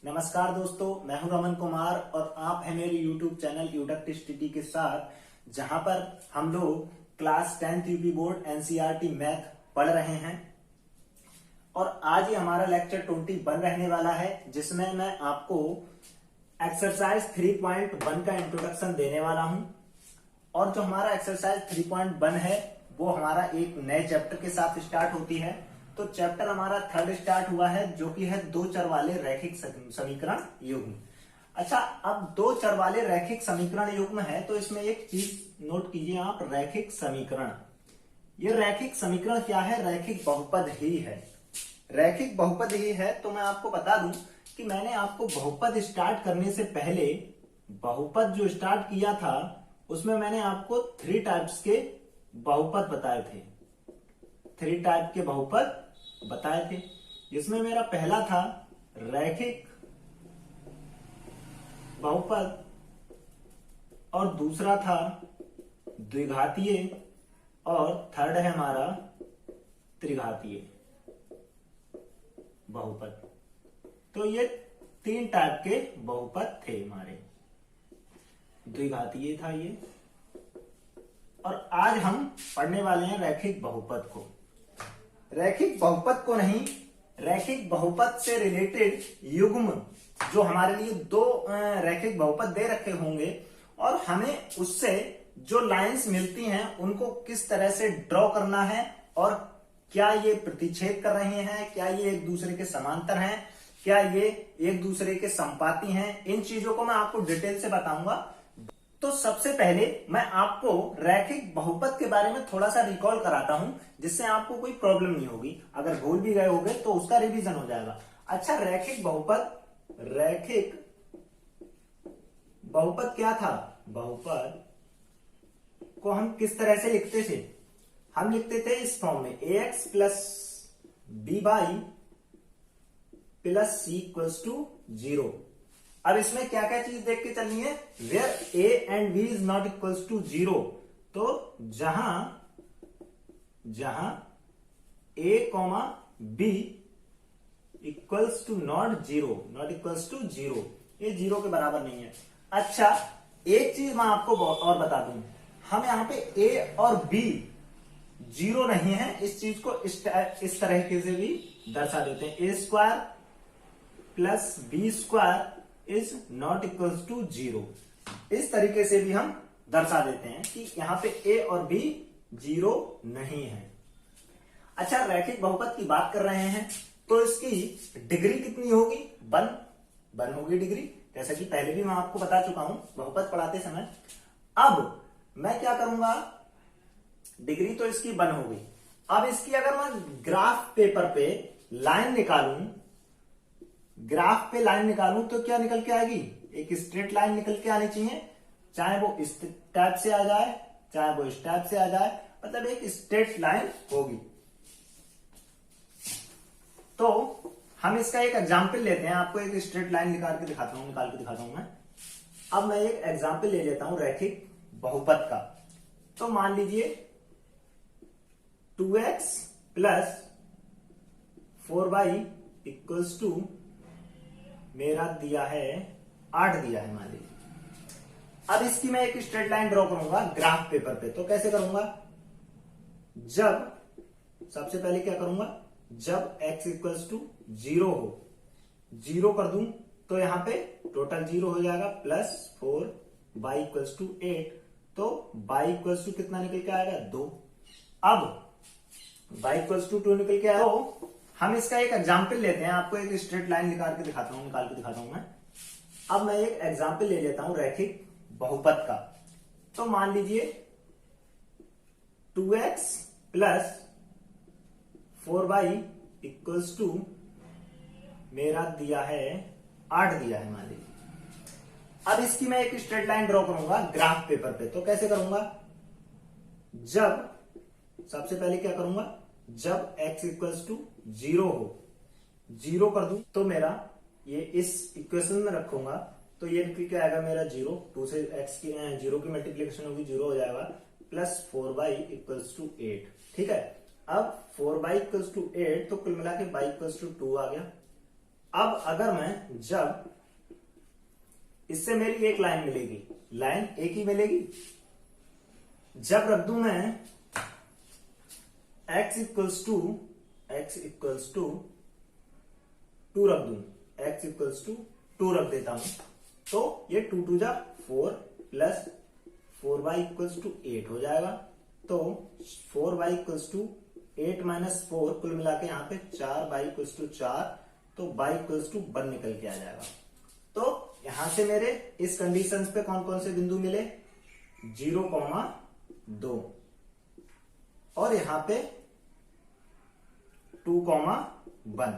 नमस्कार दोस्तों, मैं हूं रमन कुमार और आप हैं मेरे YouTube चैनल यूडक्ट स्टडी के साथ, जहां पर हम लोग class 10th UP board NCERT math पढ़ रहे हैं। और आज ही हमारा लेक्चर 21 रहने वाला है, जिसमें मैं आपको एक्सरसाइज 3.1 का इंट्रोडक्शन देने वाला हूं। और जो हमारा एक्सरसाइज 3.1 है वो हमारा एक नए चैप्टर के साथ स्टार्ट होती है। तो चैप्टर हमारा थर्ड स्टार्ट हुआ है, जो कि है दो चर वाले रैखिक समीकरण युग्म। अच्छा, अब दो चर वाले रैखिक समीकरण युग्म है तो इसमें एक चीज नोट कीजिए आप, रैखिक समीकरण। ये रैखिक समीकरण क्या है? रैखिक बहुपद ही है। रैखिक बहुपद ही है। तो मैं आपको बता दूं कि मैंने आपको बहुपद स्टार्ट करने से पहले बहुपद जो स्टार्ट किया था उसमें मैंने आपको 3 टाइप्स के बहुपद बताए थे। 3 टाइप के बहुपद बताए थे, जिसमें मेरा पहला था रैखिक बहुपद और दूसरा था द्विघातीय और थर्ड है हमारा त्रिघातीय बहुपद। तो ये 3 टाइप के बहुपद थे हमारे। द्विघातीय था ये, और आज हम पढ़ने वाले हैं रैखिक बहुपद को। रैखिक बहुपद को नहीं, रैखिक बहुपद से रिलेटेड युग्म जो हमारे लिए 2 रैखिक बहुपद दे रखे होंगे और हमें उससे जो लाइंस मिलती हैं उनको किस तरह से ड्रॉ करना है, और क्या ये प्रतिच्छेद कर रहे हैं, क्या ये एक दूसरे के समांतर हैं, क्या ये एक दूसरे के संपाती हैं, इन चीजों को मैं आपको डिटेल से बताऊंगा। तो सबसे पहले मैं आपको रैखिक बहुपद के बारे में थोड़ा सा रिकॉल कराता हूं, जिससे आपको कोई प्रॉब्लम नहीं होगी। अगर भूल भी गए होंगे तो उसका रिवीजन हो जाएगा। अच्छा, रैखिक बहुपद क्या था? बहुपद को हम किस तरह से लिखते थे? हम लिखते थे इस फॉर्म में, ax plus b by plus c equals to 0। अब इसमें क्या क्या चीज देख के चलनी है? Where a and b is not equals to 0। तो जहां a comma b equals to not equals to 0, ये 0 के बराबर नहीं है। अच्छा, एक चीज मैं आपको और बता दूं, हम यहां पे a और b 0 नहीं है, इस चीज को इस तरीके से भी दर्शा देते हैं, a square plus b square is not equals to 0। इस तरीके से भी हम दर्शा देते हैं कि यहां पे a और b 0 नहीं है। अच्छा, रैखिक बहुपद की बात कर रहे हैं तो इसकी डिग्री कितनी होगी? 1 होगी डिग्री, जैसा कि पहले भी मैं आपको बता चुका हूं बहुपद पढ़ाते समय। अब मैं क्या करूंगा, डिग्री तो इसकी 1 होगी। अब इसकी अगर मैं ग्राफ पेपर पे लाइन निकालूं तो क्या निकल के आएगी? एक स्ट्रेट लाइन निकल के आनी चाहिए, चाहे वो इस टाइप से आ जाए चाहे वो इस टाइप से आ जाए, मतलब एक स्ट्रेट लाइन होगी। तो हम इसका एक एग्जाम्पल लेते हैं, आपको एक स्ट्रेट लाइन निकाल के दिखाता हूं मैं। अब मैं एक एग्जाम्पल ले लेता हूं रैखिक बहुपद का। तो मान लीजिए 2x plus 4y equals to मेरा दिया है 8 दिया है मान लीजिए। अब इसकी मैं एक स्ट्रेट लाइन ड्रॉ करूंगा ग्राफ पेपर पे। तो कैसे करूंगा? सबसे पहले क्या करूंगा, जब x इक्वल्स टू 0 हो, 0 कर दूं तो यहां पे टोटल 0 हो जाएगा, प्लस 4 y इक्वल्स टू 8। तो y इक्वल्स टू कितना निकल के आएगा? 2। अब y इक्वल्स टू 2 निकल के आया। तो हम इसका एक एग्जाम्पल लेते हैं, आपको एक स्ट्रेट लाइन निकाल के दिखाता हूं मैं। अब मैं एक एग्जाम्पल ले लेता हूं रैखिक बहुपद का। तो मान लीजिए 2x plus 4y equals to मेरा दिया है 8 दिया है मान लीजिए। अब इसकी मैं एक स्ट्रेट लाइन ड्रॉ करूंगा ग्राफ पेपर पे। तो कैसे करूंगा, सबसे पहले क्या करूंगा, जब x इक्वल्स टू 0 हो, 0 कर दूं तो मेरा ये इस इक्वेशन में रखूंगा तो ये निकल के आएगा मेरा 0। 2 से x की 0 की मल्टीप्लीकेशन होगी, 0 हो जाएगा, प्लस 4y इक्वल्स टू 8। ठीक है, अब 4y इक्वल्स टू 8 तो कुल मिला के y इक्वल्स टू 2 आ गया। अब अगर मैं जब इससे मेरी एक लाइन मिलेगी, लाइन एक ही मिलेगी, जब रख दू मैं x इक्वल्स टू 2 रख दू, x इक्वल्स टू 2 रख देता हूं, तो ये 2 टू जा 4 प्लस 4y इक्वल्स टू 8 हो जाएगा। तो 4y इक्वल्स टू 8 माइनस 4 कुल मिला के यहाँ पे 4y इक्वल्स टू 4, तो y इक्वल्स टू 1 निकल के आ जाएगा। तो यहां से मेरे इस कंडीशंस पे कौन कौन से बिंदु मिले, 0,2 और यहां पे 2,1।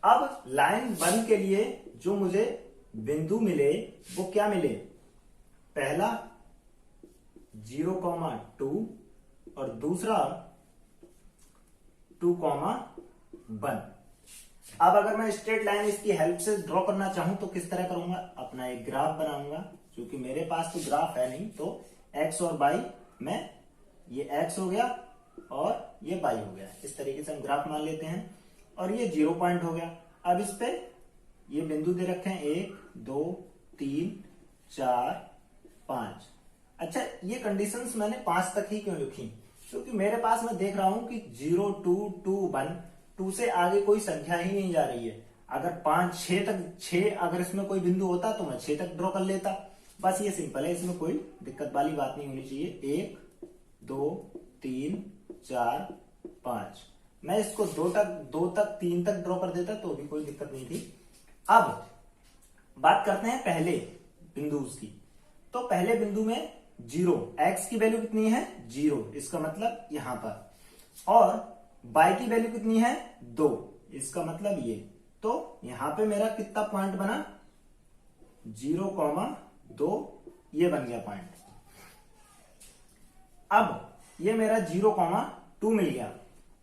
अब लाइन 1 के लिए जो मुझे बिंदु मिले वो क्या मिले, पहला 0,2 और दूसरा 2,1। अब अगर मैं स्ट्रेट लाइन इसकी हेल्प से ड्रॉ करना चाहूं तो किस तरह करूंगा, अपना एक ग्राफ बनाऊंगा, क्योंकि मेरे पास तो ग्राफ है नहीं, तो x और y में ये x हो गया और ये y हो गया, इस तरीके से हम ग्राफ मान लेते हैं। और ये 0 पॉइंट हो गया। अब इस पे ये बिंदु दे रखे हैं 1 2 3 4 5। अच्छा, ये कंडीशंस मैंने 5 तक ही क्यों लिखी, क्योंकि मेरे पास मैं देख रहा हूं कि 0 2 2 1, 2 से आगे कोई संख्या ही नहीं जा रही है। अगर 5 6 तक 6 अगर इसमें कोई बिंदु होता तो मैं 6 तक ड्रॉ कर लेता। बस ये सिंपल है, इसमें कोई दिक्कत वाली बात नहीं होनी चाहिए। 1 2 3 4 5, मैं इसको 2 तक 3 तक ड्रॉ कर देता तो भी कोई दिक्कत नहीं थी। अब बात करते हैं पहले बिंदु की। तो पहले बिंदु में 0, x की वैल्यू कितनी है 0, इसका मतलब यहां पर, और y की वैल्यू कितनी है 2, इसका मतलब ये। तो यहां पे मेरा कितना पॉइंट बना, 0,2, ये बन गया पॉइंट। अब ये मेरा 0,2 मिल गया।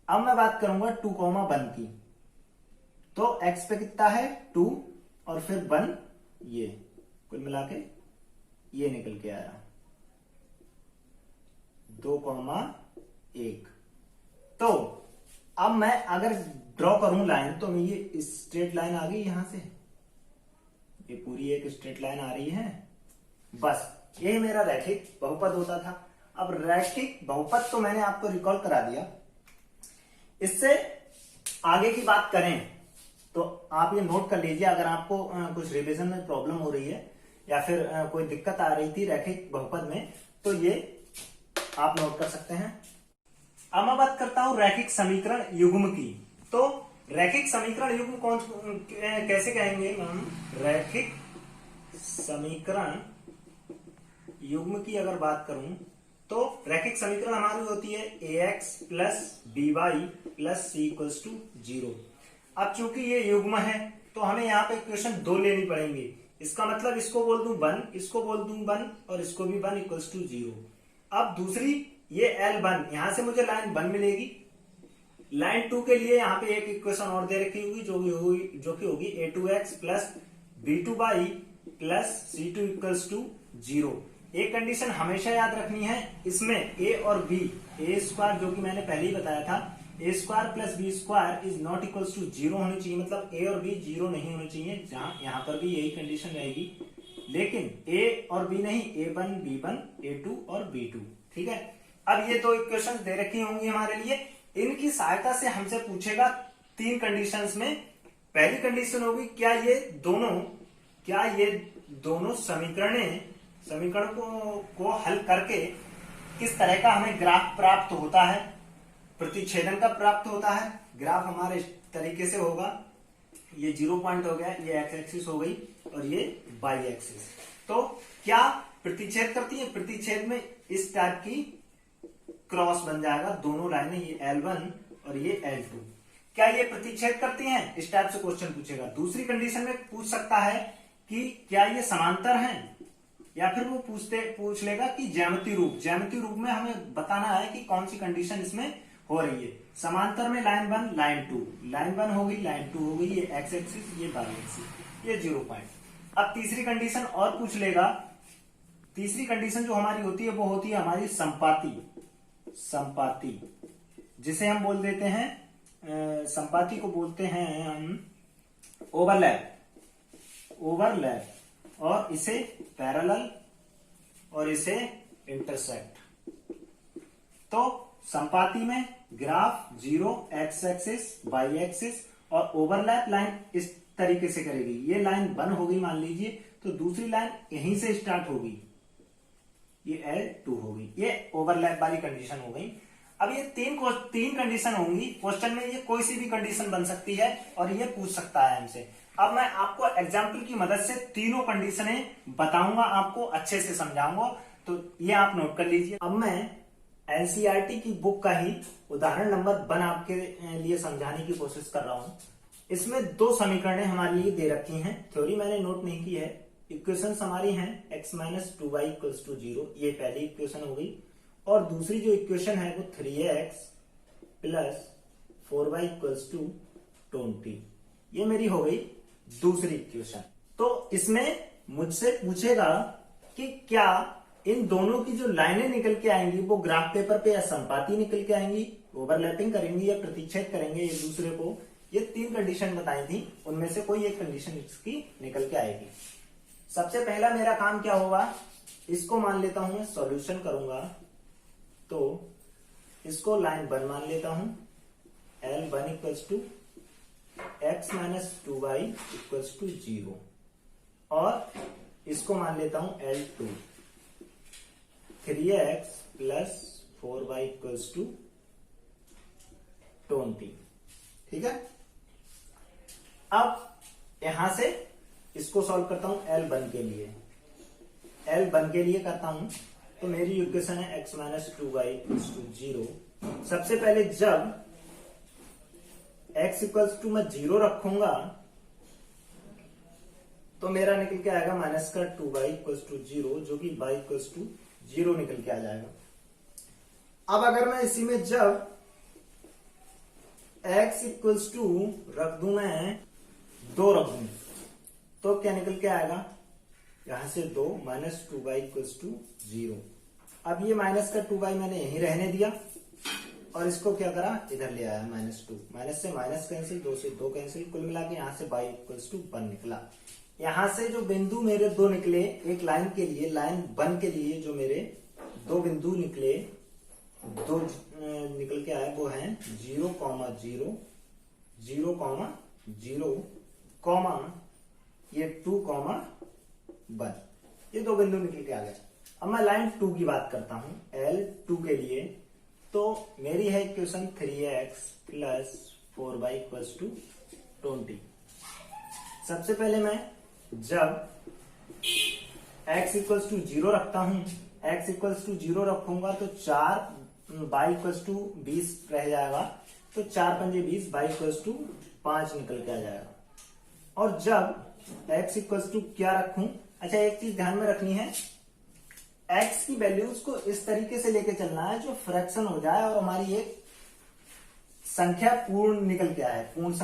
अब मैं बात करूंगा 2,1 की। तो x पे कितना है 2 और फिर 1, ये कुल मिला के ये निकल के आया 2,1। तो अब मैं अगर ड्रॉ करूं लाइन, तो ये स्ट्रेट लाइन आ गई यहां से, ये पूरी एक स्ट्रेट लाइन आ रही है। बस यही मेरा रैखिक बहुपद होता था। अब रैखिक बहुपद तो मैंने आपको रिकॉल करा दिया। इससे आगे की बात करें तो आप ये नोट कर लीजिए, अगर आपको कुछ रिवीजन में प्रॉब्लम हो रही है या फिर कोई दिक्कत आ रही थी रैखिक बहुपद में, तो ये आप नोट कर सकते हैं। अब मैं बात करता हूं रैखिक समीकरण युग्म की। तो रैखिक समीकरण युग्म कैसे कहेंगे हम, रैखिक समीकरण युग्म की अगर बात करूं तो रैखिक समीकरण हमारी होती है ax plus by plus c equals to 0। अब चूंकि ये युग्म है तो हमें यहाँ पे इक्वेशन 2 लेनी पड़ेंगी। इसका मतलब इसको बोल दूं 1, इसको बोल दूं 1 और इसको भी 1 इक्वल्स टू 0। अब दूसरी ये L1, यहां से मुझे लाइन 1 मिलेगी। लाइन 2 के लिए यहाँ पे एक इक्वेशन और दे रखी होगी जो कि होगी a2x plus b2y plus c2 equals to 0। एक कंडीशन हमेशा याद रखनी है, इसमें a और b, a स्क्वायर जो कि मैंने पहले ही बताया था, a square plus B square is not equals to 0 होनी चाहिए, मतलब a और b 0 नहीं होने चाहिए। जहां यहां पर भी यही कंडीशन रहेगी, लेकिन a और b नहीं, a1 b1 a2 और b2। ठीक है, अब ये 2 इक्वेशन दे रखी होंगी हमारे लिए। इनकी सहायता से हमसे पूछेगा 3 कंडीशंस में। पहली कंडीशन होगी क्या ये दोनों समीकरण को हल करके किस तरह का हमें ग्राफ प्राप्त होता है, प्रतिच्छेदन का प्राप्त होता है। ग्राफ हमारे इस तरीके से होगा, ये 0 पॉइंट हो गया, ये एक्स एक्सिस हो गई और ये वाई एक्सिस। तो क्या प्रतिच्छेद करती है, प्रतिच्छेद में इस टाइप की क्रॉस बन जाएगा, दोनों लाइनें, ये L1 और ये L2, क्या ये प्रतिच्छेद करती हैं, इस टाइप से क्वेश्चन पूछेगा। दूसरी कंडीशन में पूछ सकता है कि क्या ये समांतर हैं, या फिर वो पूछ लेगा कि ज्यामितीय रूप में हमें बताना है कि कौन सी कंडीशन इसमें हो रही है। समांतर में लाइन 1 लाइन 2, लाइन 1 हो गई, लाइन 2 हो गई, ये एक्स एक्सिस, ये वाई एक्सिस, ये 0 पॉइंट। अब तीसरी कंडीशन और पूछ लेगा। तीसरी कंडीशन जो हमारी होती है वो होती है हमारी संपाति, जिसे हम बोल देते हैं, संपाति को बोलते हैं हम ओवरलैप और इसे पैरेलल और इसे इंटरसेक्ट। तो संपाती में graph zero X axis Y axis और ओवरलैप लाइन इस तरीके से करेगी। ये लाइन बन होगी मान लीजिए, तो दूसरी लाइन यहीं से स्टार्ट होगी, ये L2 होगी। ये ओवरलैप वाली कंडीशन हो गई। अब ये तीन कंडीशन होंगी। क्वेश्चन में ये कोई सी भी कंडीशन बन सकती है और ये पूछ सकता है हमसे। अब मैं आपको एग्जाम्पल की मदद से तीनों कंडीशनें बताऊंगा, आपको अच्छे से समझाऊंगा, तो ये आप नोट कर लीजिए। अब मैं एनसीईआरटी की बुक का ही उदाहरण नंबर 1 आपके लिए समझाने की कोशिश कर रहा हूं। इसमें दो समीकरणें हमारे लिए दे रखी हैं, थ्योरी मैंने नोट नहीं की है। इक्वेशन हमारी हैं x minus 2y equals to 0, ये पहली इक्वेशन हो गई। और दूसरी जो इक्वेशन है वो 3x plus 4y equals to 20, ये मेरी हो गई दूसरी इक्वेशन। तो इसमें मुझसे पूछेगा कि क्या इन दोनों की जो लाइनें निकल के आएंगी वो ग्राफ पेपर पे या संपाती निकल के आएंगी, ओवरलैपिंग करेंगी या प्रतिच्छेद करेंगे एक दूसरे को। ये तीन कंडीशन बताई थी, उनमें से कोई एक कंडीशन इसकी निकल के आएगी। सबसे पहला मेरा काम क्या होगा, इसको मान लेता हूं मैं सॉल्यूशन करूंगा, तो इसको लाइन 1 मान लेता हूं। L1 equals to x minus 2y equals to 0 और इसको मान लेता हूं L2 3x plus 4y equals to 20। ठीक है, अब यहां से इसको सॉल्व करता हूं L1 के लिए। L1 के लिए करता हूं तो मेरी इक्वेशन है x minus 2y equals to 0। सबसे पहले जब x इक्वल्स टू मैं 0 रखूंगा तो मेरा निकल के आएगा माइनस का 2y इक्वल्स टू 0, जो कि y इक्वल्स टू 0 निकल के आ जाएगा। अब अगर मैं इसी में जब x इक्वल्स टू रख दू, मैं 2 रख दू, तो क्या निकल के आएगा, यहां से 2 माइनस 2y इक्वल्स टू 0। अब ये माइनस का 2y मैंने यहीं रहने दिया और इसको क्या करा, इधर ले आया -2। माइनस से माइनस कैंसिल, 2 से 2 कैंसिल, कुल मिला के यहां से y इक्वल्स टू 1 निकला। यहां से जो बिंदु मेरे दो निकले एक लाइन के लिए, लाइन 1 के लिए जो मेरे दो बिंदु निकले, दो निकल के आए, वो हैं 0, 0, 0, 0, कॉमा ये 2, 1, ये दो बिंदु निकल के आ गए। अब मैं लाइन 2 की बात करता हूं, L2 के लिए, तो मेरी है equation 3x plus 4y equals to 20। सबसे पहले मैं जब x इक्वल्स टू 0 रखता हूं, x इक्वल्स टू 0 रखूंगा तो 4 y इक्वल्स टू 20 रह जाएगा, तो 4 पंजे 20, y इक्वल्स टू 5 निकल के आ जाएगा। और जब x इक्वल्स टू क्या रखूं, अच्छा एक चीज ध्यान में रखनी है, x की वैल्यूज को इस तरीके से लेके चलना है जो फ्रैक्शन हो जाए और हमारी एक संख्या पूर्ण निकल के आए, पूर्ण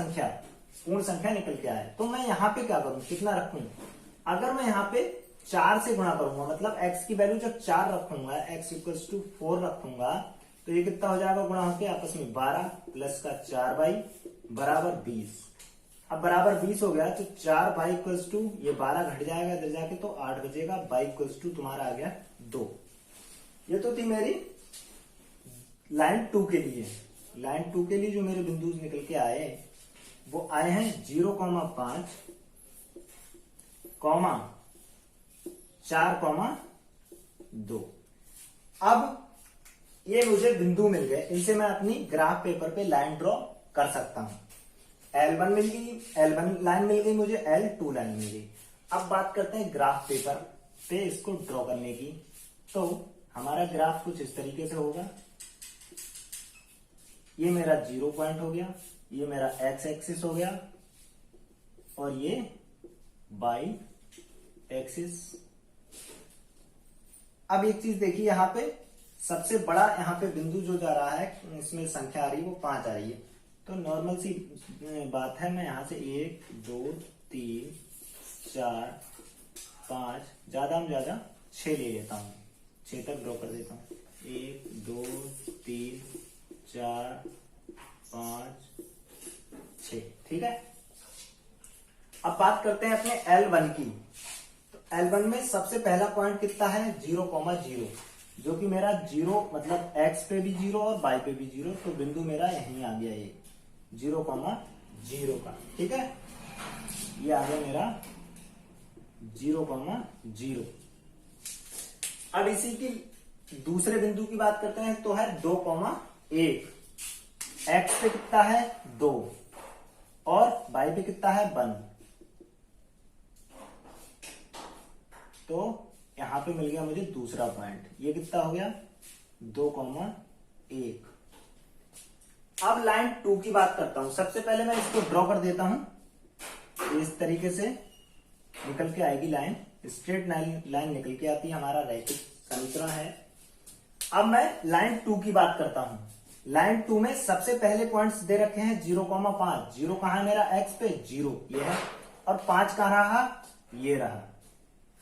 संख्या निकल के आए। तो मैं यहां पे क्या करूं, कितना रखूं, अगर मैं यहां पे 4 से गुणा करूंगा, मतलब x की वैल्यू जब 4 रखूंगा, x इक्वल्स टू 4 रखूंगा, तो ये कितना हो जाएगा गुणा होके आपस में 12 प्लस का 4y बराबर 20। अब बराबर 20 हो गया तो 4y इक्वल्स टू ये 12 घट जाएगा इधर जाके, तो 8 बचेगा, y इक्वल्स टू तुम्हारा आ गया 2। ये तो थी मेरी लाइन 2 के लिए। लाइन 2 के लिए जो मेरे बिंदु निकल के आए वो आए हैं 0,5, 4,2। अब ये मुझे बिंदु मिल गए, इनसे मैं अपनी ग्राफ पेपर पे लाइन ड्रॉ कर सकता हूं। L1 मिल गई, L1 लाइन मिल गई मुझे, L2 लाइन मिल गई। अब बात करते हैं ग्राफ पेपर पे इसको ड्रॉ करने की। तो हमारा ग्राफ कुछ इस तरीके से होगा, ये मेरा 0 पॉइंट हो गया, ये मेरा x एक्सिस हो गया और ये y एक्सिस। अब एक चीज देखिए, यहां पे सबसे बड़ा यहाँ पे बिंदु जो जा रहा है, इसमें संख्या आ रही है वो 5 आ रही है, तो नॉर्मल सी बात है, मैं यहां से 1, 2, 3, 4, 5, ज्यादा में ज्यादा 6 ले लेता हूं, 6 तक ड्रॉ कर देता हूं। 1, 2, 3, 4, 5, 6, ठीक है। अब बात करते हैं अपने L1 की। तो L1 में सबसे पहला पॉइंट कितना है 0,0, जो कि मेरा 0 मतलब x पे भी 0 और y पे भी 0, तो बिंदु मेरा यहीं आ गया ये 0,0 का। ठीक है, ये आ गया मेरा 0,0। अब इसी की दूसरे बिंदु की बात करते हैं तो है 2,1। x पे कितना है 2 और y पे कितना है 1, तो यहां पे मिल गया मुझे दूसरा पॉइंट। ये कितना हो गया 2,1। अब लाइन 2 की बात करता हूं। सबसे पहले मैं इसको ड्रॉ कर देता हूं। इस तरीके से निकल के आएगी लाइन, स्ट्रेट लाइन निकल के आती है, हमारा रैखिक समीकरण है। अब मैं लाइन 2 की बात करता हूं। लाइन 2 में सबसे पहले पॉइंट्स दे रखे हैं 0,5। 0 कहां है मेरा x पे 0 ये है, और 5 कहां रहा ये रहा,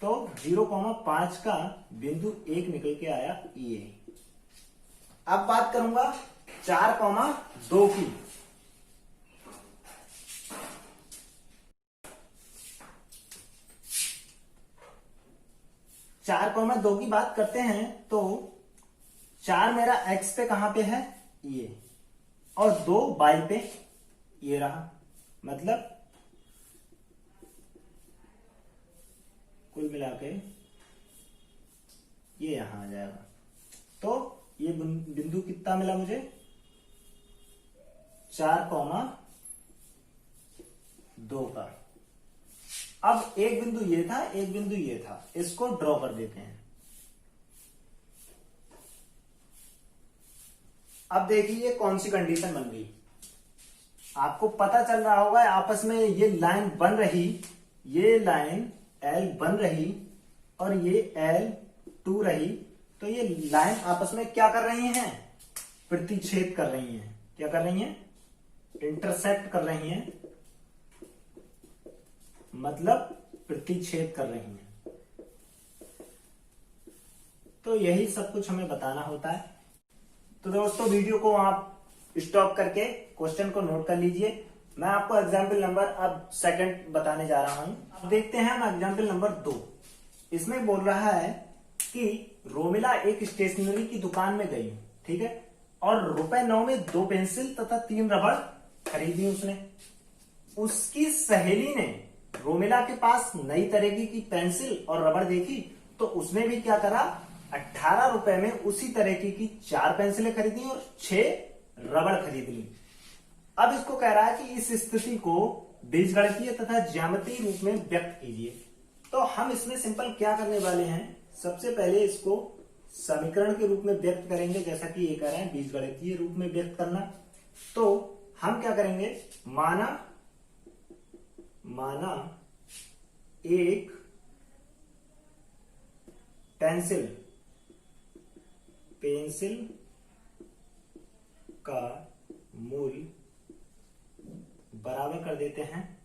तो 0,5 का बिंदु 1 निकल के आया ये। अब बात करूंगा 4,2 की। 4,2 की बात करते हैं तो 4 मेरा x पे कहां पे है ये, और 2 y पे ये रहा, मतलब कुल मिला के ये यहां आ जाएगा। तो ये बिंदु कितना मिला मुझे 4,2 का। अब एक बिंदु ये था, एक बिंदु ये था, इसको ड्रॉ कर देते हैं। अब देखिए कौन सी कंडीशन बन गई। आपको पता चल रहा होगा आपस में ये लाइन बन रही, ये लाइन L बन रही और ये L2 रही, तो ये लाइन आपस में क्या कर रही हैं, प्रतिच्छेद कर रही हैं। क्या कर रही हैं, इंटरसेक्ट कर रही हैं, मतलब प्रतिच्छेद कर रही हैं। तो यही सब कुछ हमें बताना होता है। तो दोस्तों वीडियो को आप स्टॉप करके क्वेश्चन को नोट कर लीजिए। मैं आपको एग्जाम्पल नंबर अब सेकंड बताने जा रहा हूं। अब देखते हैं हम एग्जाम्पल नंबर 2। इसमें बोल रहा है कि रोमिला एक स्टेशनरी की दुकान में गई, ठीक है, और ₹9 में 2 पेंसिल तथा 3 रबड़ खरीदी उसने। उसकी सहेली ने रोमिला के पास नई तरीके की पेंसिल और रबड़ देखी, तो उसने भी क्या करा, 18 रुपए में उसी तरीके की 4 पेंसिलें खरीदी और 6 रबड़ खरीद ली। अब इसको कह रहा है कि इस स्थिति को बीजगणितीय तथा ज्यामितीय रूप में व्यक्त कीजिए। तो हम इसमें सिंपल क्या करने वाले हैं, सबसे पहले इसको समीकरण के रूप में व्यक्त करेंगे, जैसा कि ये कह रहे हैं बीजगणितीय रूप में व्यक्त करना। तो हम क्या करेंगे, माना एक पेंसिल का मूल बराबर कर देते हैं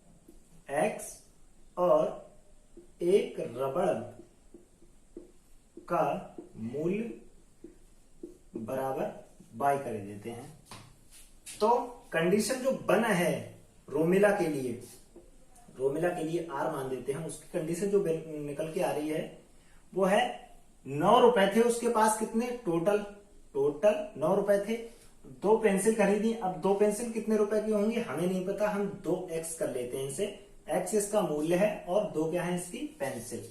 x, और एक रबड़ का मूल्य बराबर y कर देते हैं। तो कंडीशन जो बना है रोमिला के लिए r मान देते हैं, उसकी कंडीशन जो निकल के आ रही है वो है 9 रुपए थे उसके पास, कितने टोटल 9 रुपए थे, 2 पेंसिल खरीदी। अब 2 पेंसिल कितने रुपए की होंगी हमें नहीं पता, हम 2x कर लेते हैं इसे, x इसका मूल्य है और 2 क्या है इसकी पेंसिल।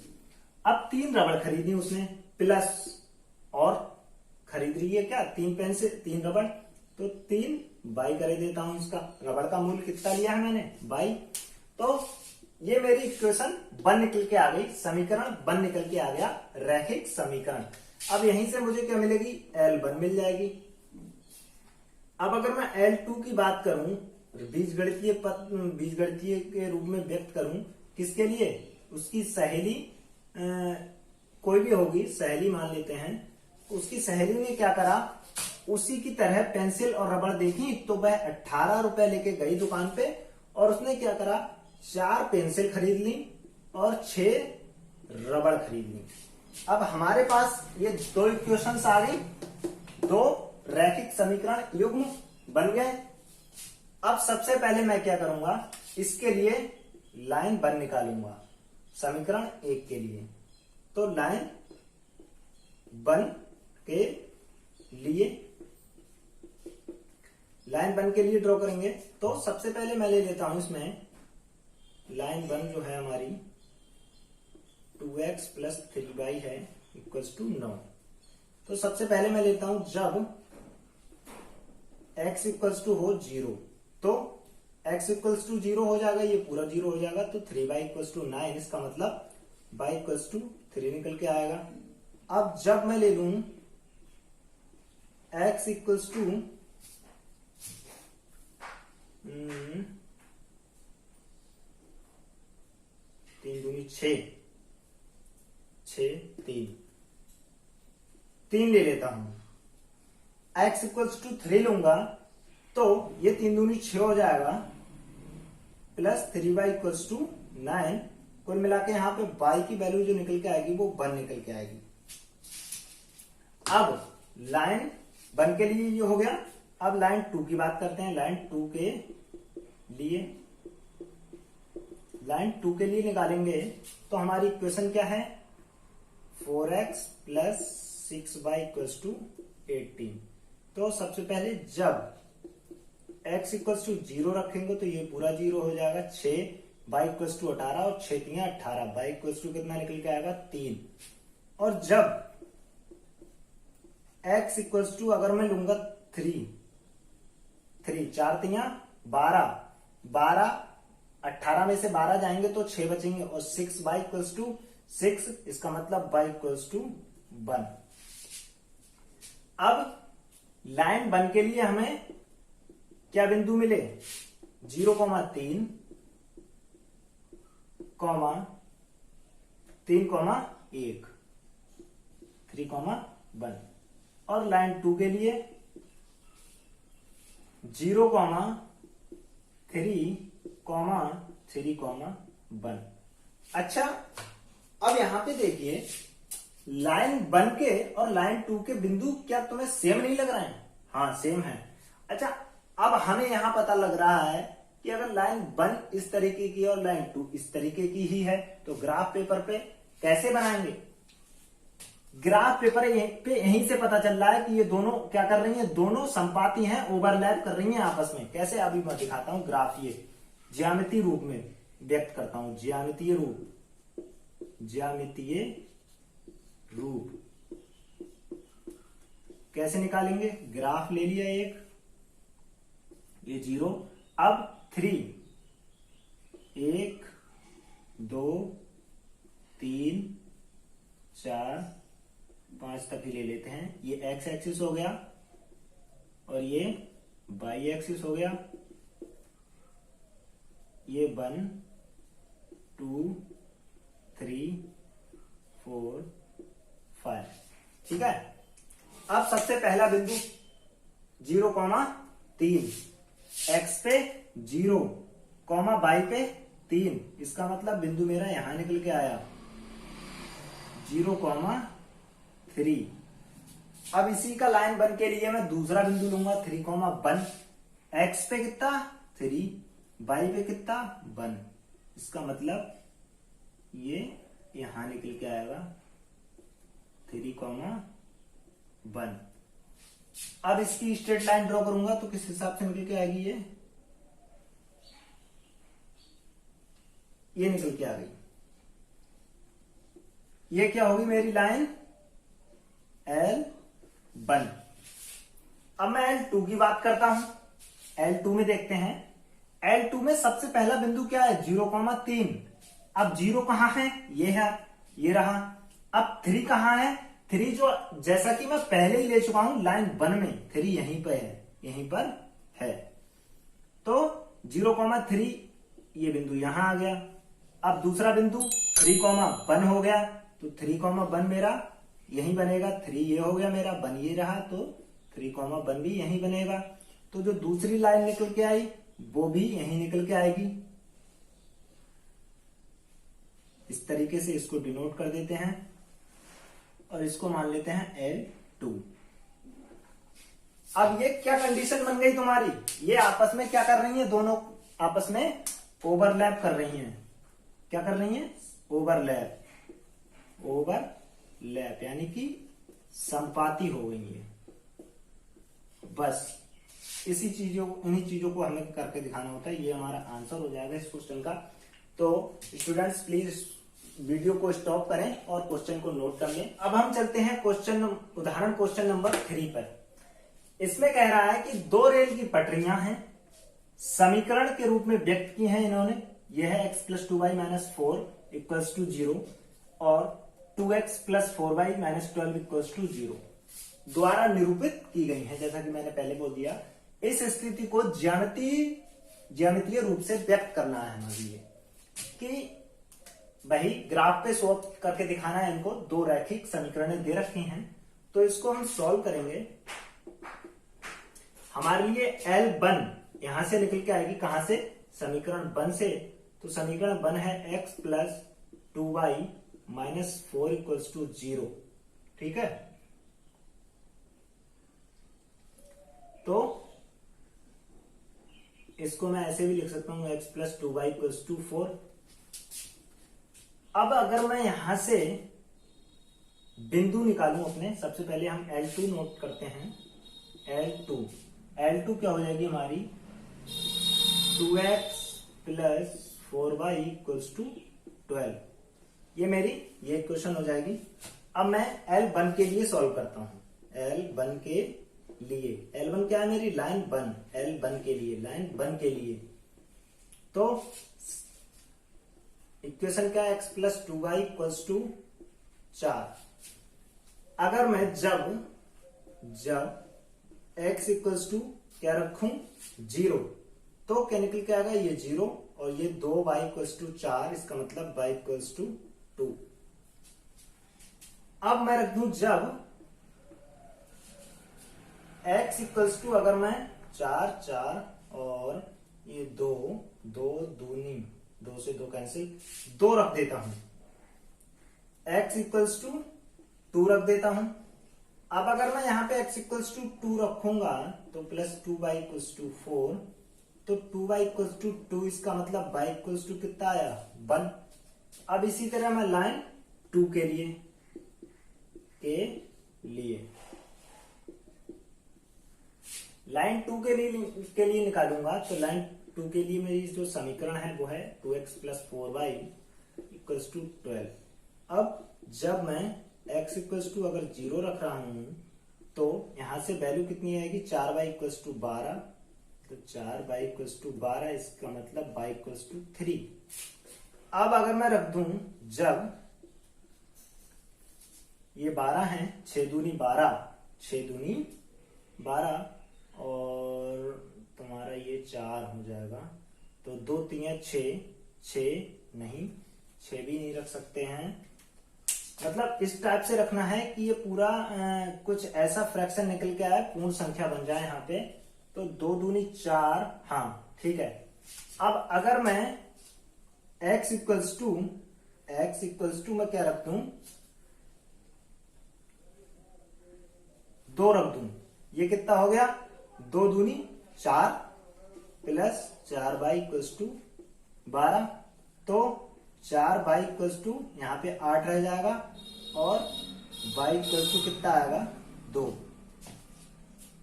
अब 3 रबड़ खरीदी उसने, प्लस और खरीद रही है क्या 3 पेंसिल 3 रबड़, तो 3 बाई कर देता हूं। इसका रबड़ का मूल्य कितना लिया है मैंने बाई। तो ये मेरी इक्वेशन 1 निकल के आ गई, समीकरण 1 निकल के आ गया, रैखिक समीकरण। अब यहीं से मुझे क्या मिलेगी, L1 मिल जाएगी। अब अगर मैं L2 की बात करूं, बीजगणितीय के रूप में व्यक्त करूं, किसके लिए, उसकी सहेली कोई भी होगी, सहेली मान लेते हैं। उसकी सहेली ने क्या करा, उसी की तरह पेंसिल और रबड़ देखी, तो वह 18 रुपए लेके गई दुकान पे, और उसने क्या करा, 4 पेंसिल खरीद ली और 6 रबड़ खरीद ली। अब हमारे पास ये 2 इक्वेशंस आ गई, 2 रैखिक समीकरण युग्म बन गए। अब सबसे पहले मैं क्या करूंगा, इसके लिए लाइन 1 निकालूंगा समीकरण 1 के लिए। तो लाइन 1 के लिए ड्रॉ करेंगे। तो सबसे पहले मैं ले लेता हूं इसमें लाइन 1 जो है हमारी 2x प्लस 3y है इक्वल्स टू 9। तो सबसे पहले मैं लेता हूं जब x इक्वल्स टू हो 0, तो x इक्वल्स टू 0 हो जाएगा, ये पूरा 0 हो जाएगा। तो 3y इक्वल्स टू 9, इसका मतलब y इक्वल्स टू 3 निकल के आएगा। अब जब मैं ले लूं x इक्वल्स टू 3 दूनी 6, 3 ले लेता हूं। x इक्वल्स टू 3 लूंगा तो ये 3 दूनी 6 हो जाएगा, प्लस 3y इक्वल्स टू 9। कुल मिला के यहां पे y की वैल्यू जो निकल के आएगी वो 1 निकल के आएगी। अब लाइन 1 के लिए ये हो गया। अब लाइन 2 की बात करते हैं। लाइन 2 के लिए निकालेंगे तो हमारी इक्वेशन क्या है, 4x plus 6y equals to 18। तो सबसे पहले जब x इक्वल्स टू 0 रखेंगे तो ये पूरा 0 हो जाएगा, 6 y इक्वल्स टू 18 और 6 3 18, y इक्वल्स टू कितना निकल के आएगा 3। और जब x इक्वल्स टू अगर मैं लूंगा 3, 4 3 12, 18 में से 12 जाएंगे तो 6 बचेंगे, और 6y इक्वल्स टू 6, इसका मतलब y इक्वल्स टू 1। अब लाइन 1 के लिए हमें क्या बिंदु मिले, 0, 3, 3, 1, 3, 1। और लाइन 2 के लिए 0, 3, 3, 1। अच्छा, अब यहां पे देखिए लाइन 1 के और लाइन 2 के बिंदु क्या तुम्हें सेम नहीं लग रहे हैं? हाँ, सेम है। अच्छा, अब हमें यहां पता लग रहा है कि अगर लाइन 1 इस तरीके की और लाइन 2 इस तरीके की ही है तो ग्राफ पेपर पे कैसे बनाएंगे? ग्राफ पेपर पे यहीं से पता चल रहा है कि ये दोनों क्या कर रही हैं, दोनों संपाती हैं, ओवरलैप कर रही हैं आपस में। कैसे, अभी मैं दिखाता हूं ग्राफ, ये ज्यामितीय रूप में व्यक्त करता हूं। ज्यामितीय रूप कैसे निकालेंगे? ग्राफ ले लिया एक, ये 0, अब 3, 1 2 3 4 5 तक ही ले लेते हैं। ये x एक्सिस हो गया और ये y एक्सिस हो गया। ये 1 2 3 4 5, ठीक है। अब सबसे पहला बिंदु 0, 3, x पे 0, y पे 3, इसका मतलब बिंदु मेरा यहां निकल के आया 0, 3। अब इसी का लाइन 1 के लिए मैं दूसरा बिंदु लूंगा 3, 1। x पे कितना 3, y पे कितना 1, इसका मतलब ये यहां निकल के आएगा 3, 1। अब इसकी स्ट्रेट लाइन ड्रॉ करूंगा तो किस हिसाब से निकल के आएगी? ये निकल के आ गई। ये क्या होगी मेरी लाइन L1। अब मैं L2 की बात करता हूं। L2 में देखते हैं। L2 में सबसे पहला बिंदु क्या है, 0, 3। अब 0 कहां है, ये है, ये रहा। अब 3 कहां है, 3 जो जैसा कि मैं पहले ही ले चुका हूं लाइन 1 में, 3 यहीं पर है, यहीं पर है। तो 0, 3 ये बिंदु यहां आ गया। अब दूसरा बिंदु 3, 1 हो गया, तो 3, 1 मेरा यहीं बनेगा। 3 ये हो गया मेरा, 1 ये रहा, तो 3, 1 भी यहीं बनेगा। तो जो दूसरी लाइन निकल के आई वो भी यहीं निकल के आएगी। इस तरीके से इसको डिनोट कर देते हैं और इसको मान लेते हैं L2। अब ये क्या कंडीशन बन गई तुम्हारी, ये आपस में क्या कर रही है, दोनों आपस में ओवरलैप कर रही हैं। क्या कर रही हैं, ओवरलैप, ओवरलैप यानी कि संपाती हो गई है। बस इन्हीं चीजों को हमें करके दिखाना होता है। ये हमारा आंसर हो जाएगा इस क्वेश्चन का। तो स्टूडेंट्स प्लीज वीडियो को स्टॉप करें और क्वेश्चन को नोट कर लें। अब हम चलते हैं उदाहरण क्वेश्चन नंबर 3 पर। इसमें कह रहा है कि दो रेल की पटरियां हैं, समीकरण के रूप में व्यक्त की हैं इन्होंने। यह है x + 2y - 4 = 0 और 2x + 4y - 12 = 0 द्वारा निरूपित की गई है। जैसा कि मैंने पहले बोल दिया, इस स्थिति को ज्यामितीय रूप से व्यक्त करना है हमें, कि भाई ग्राफ पे शो करके दिखाना है इनको। दो रैखिक समीकरणें दे रखी हैं, तो इसको हम सॉल्व करेंगे। हमारे लिए L1 यहां से निकल के आएगी, कहां से, समीकरण 1 से। तो समीकरण 1 है x + 2y - 4 = 0। ठीक है, तो इसको मैं ऐसे भी लिख सकता हूं x + 2y = 4। अब अगर मैं यहां से बिंदु निकालूं अपने, सबसे पहले हम L2 नोट करते हैं। L2 क्या हो जाएगी हमारी, 2x + 4y = 12। ये मेरी ये इक्वेशन हो जाएगी। अब मैं L1 के लिए सॉल्व करता हूं। L1 के लिए, L1 क्या है मेरी, लाइन 1, L1 के लिए, लाइन 1 के लिए। तो इक्वेशन क्या है, x + 2y = 4। अगर मैं जब x = क्या रखूं, 0, तो क्या निकल के आएगा, ये 0 और ये 2y = 4, इसका मतलब y = 2। अब मैं रख दूं जब x = अगर मैं 4 और ये 2 दूनी, 2 से 2 कैंसिल, 2 रख देता हूं। x = 2 रख देता हूं। अब अगर मैं यहां पे x = 2 रखूंगा तो +2y = 4, तो 2y = 2, इसका मतलब y = कितना आया, 1। अब इसी तरह मैं लाइन 2 के लिए लाइन 2 के लिए निकालूंगा। तो लाइन 2 के लिए मेरी जो समीकरण है वो है 2x + 4y = 12। अब जब मैं x = अगर 0 रख रहा हूं, तो यहां से वैल्यू कितनी आएगी, 4y = 12। तो 4y = 12, इसका मतलब y = 3। अब अगर मैं रख दूं जब ये 12 है, 6 दूनी 12 और तुम्हारा ये 4 हो जाएगा। तो 2 3 6 नहीं, 6 भी नहीं रख सकते हैं। मतलब इस टाइप से रखना है कि ये पूरा कुछ ऐसा फ्रैक्शन निकल के आए, पूर्ण संख्या बन जाए यहाँ पे। तो 2 दूनी 4, हाँ ठीक है। अब अगर मैं x = मैं क्या रख दूं, 2 रख दूं। ये कितना हो गया, 2 दूनी 4 + 4y = 12। तो 4y = यहां पे 8 रह जाएगा और y = कितना आएगा, 2।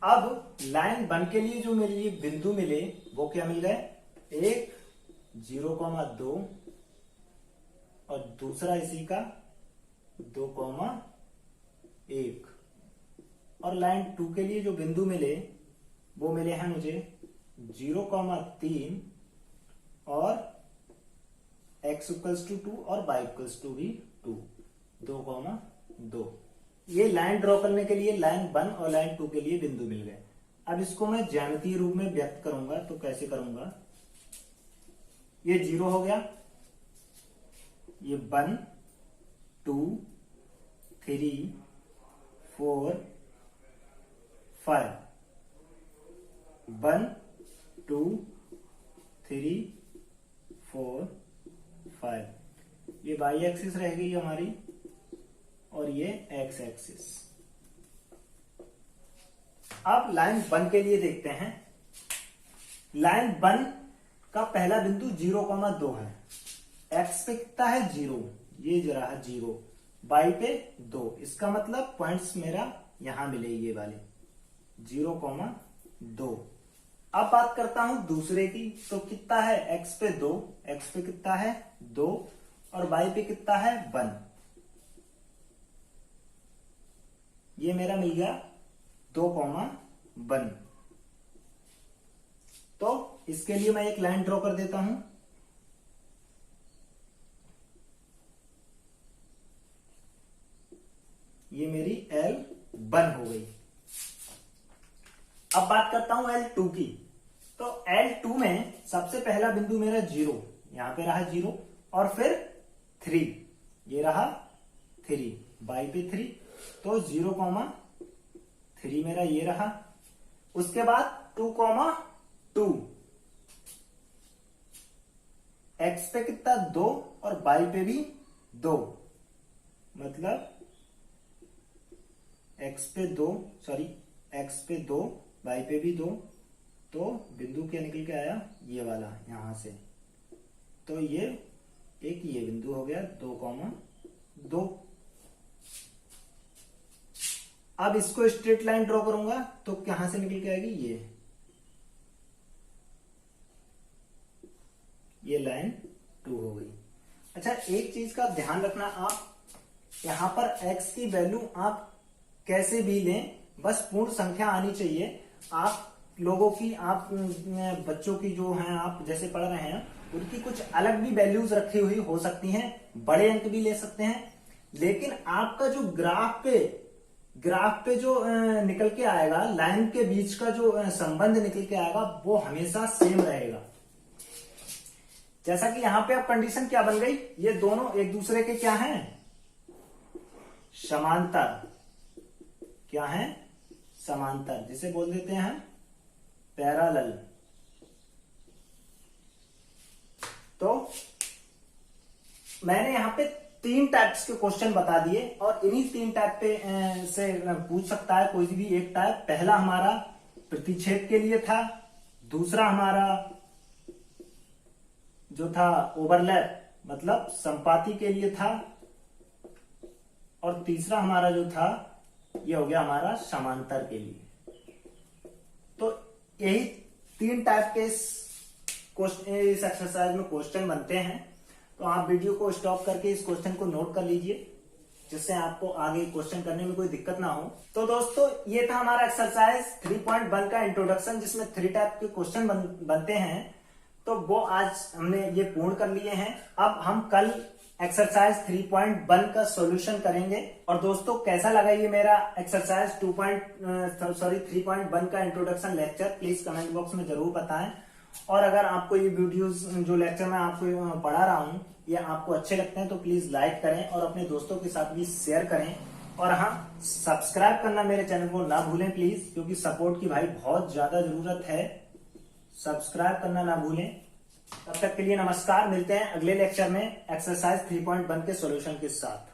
अब लाइन 1 के लिए जो मेरे लिए बिंदु मिले वो क्या मिल गए, एक 0,2 और दूसरा इसी का 2,1। और लाइन 2 के लिए जो बिंदु मिले वो मिले हैं मुझे 0,3 और x = 2 और y = भी 2,2। ये लाइन ड्रॉ करने के लिए लाइन 1 और लाइन 2 के लिए बिंदु मिल गए। अब इसको मैं ज्यामितीय रूप में व्यक्त करूंगा, तो कैसे करूंगा, ये 0 हो गया, ये 1 2 3 4 5, 1 2 3 4 5। ये y एक्सिस रह गई हमारी और ये x एक्सिस। अब लाइन 1 के लिए देखते हैं। लाइन 1 का पहला बिंदु 0,2 है। एक्स पे कितना है 0, ये जो रहा 0, वाई पे 2, इसका मतलब पॉइंट्स मेरा यहां मिले ये वाले 0,2। अब बात करता हूं दूसरे की, तो कितना है एक्स पे 2, एक्स पे कितना है 2 और वाई पे कितना है 1, ये मेरा मिल गया 2,1। तो इसके लिए मैं एक लाइन ड्रॉ कर देता हूं, ये मेरी L1 हो गई। अब बात करता हूं L2 की, तो L2 में सबसे पहला बिंदु मेरा 0, यहां पे रहा 0 और फिर 3, ये रहा 3, बाई पे 3, तो 0,3 मेरा ये रहा। उसके बाद 2,2, एक्स पे कितना 2 और बाई पे भी 2, मतलब एक्स पे 2, सॉरी एक्स पे 2, बाई पे भी 2, तो बिंदु क्या निकल के आया ये वाला यहां से, तो ये एक ये बिंदु हो गया 2,2। अब इसको स्ट्रेट लाइन ड्रॉ करूंगा तो कहां से निकल के आएगी ये लाइन 2 हो गई। अच्छा, एक चीज का ध्यान रखना, आप यहां पर x की वैल्यू आप कैसे भी लें, बस पूर्ण संख्या आनी चाहिए। आप लोगों की, आप बच्चों की जो हैं, आप जैसे पढ़ रहे हैं, उनकी कुछ अलग भी वैल्यूज रखी हुई हो सकती हैं, बड़े अंक भी ले सकते हैं, लेकिन आपका जो ग्राफ पे जो निकल के आएगा, लाइन के बीच का जो संबंध निकल के आएगा वो हमेशा सेम रहेगा। जैसा कि यहां पे अब कंडीशन क्या बन गई, ये दोनों एक दूसरे के क्या हैं, समांतर। क्या है, समांतर, जिसे बोल देते हैं हम पैरेलल। तो मैंने यहां पे 3 टाइप्स के क्वेश्चन बता दिए और इन्हीं 3 टाइप पे से पूछ सकता है कोई भी एक टाइप। पहला हमारा प्रतिच्छेद के लिए था, दूसरा हमारा जो था ओवरलैप मतलब संपाती के लिए था, और तीसरा हमारा जो था ये हो गया हमारा समांतर के लिए। तो यही 3 टाइप के इस एक्सरसाइज में क्वेश्चन बनते हैं। तो आप वीडियो को स्टॉप करके इस क्वेश्चन को नोट कर लीजिए, जिससे आपको आगे क्वेश्चन करने में कोई दिक्कत ना हो। तो दोस्तों, ये था हमारा एक्सरसाइज 3.1 का इंट्रोडक्शन, जिसमें 3 टाइप के क्वेश्चन बनते हैं। तो वो आज हमने ये पूर्ण कर लिए हैं। अब हम कल एक्सरसाइज 3.1 का सॉल्यूशन करेंगे। और दोस्तों, कैसा लगा ये मेरा एक्सरसाइज 3.1 का introduction lecture, please comment box में जरूर बताएं। और अगर आपको ये वीडियोस, जो लेक्चर मैं आपको पढ़ा रहा हूं, ये आपको अच्छे लगते हैं तो प्लीज लाइक करें और अपने दोस्तों के साथ भी शेयर करें। और हाँ, सब्सक्राइब करना मेरे चैनल को ना भूलें प्लीज, क्योंकि सपोर्ट की भाई बहुत ज्यादा जरूरत है। सब्सक्राइब करना ना भूलें। तब तक के लिए नमस्कार, मिलते हैं अगले लेक्चर में एक्सरसाइज 3.1 के सॉल्यूशन के साथ।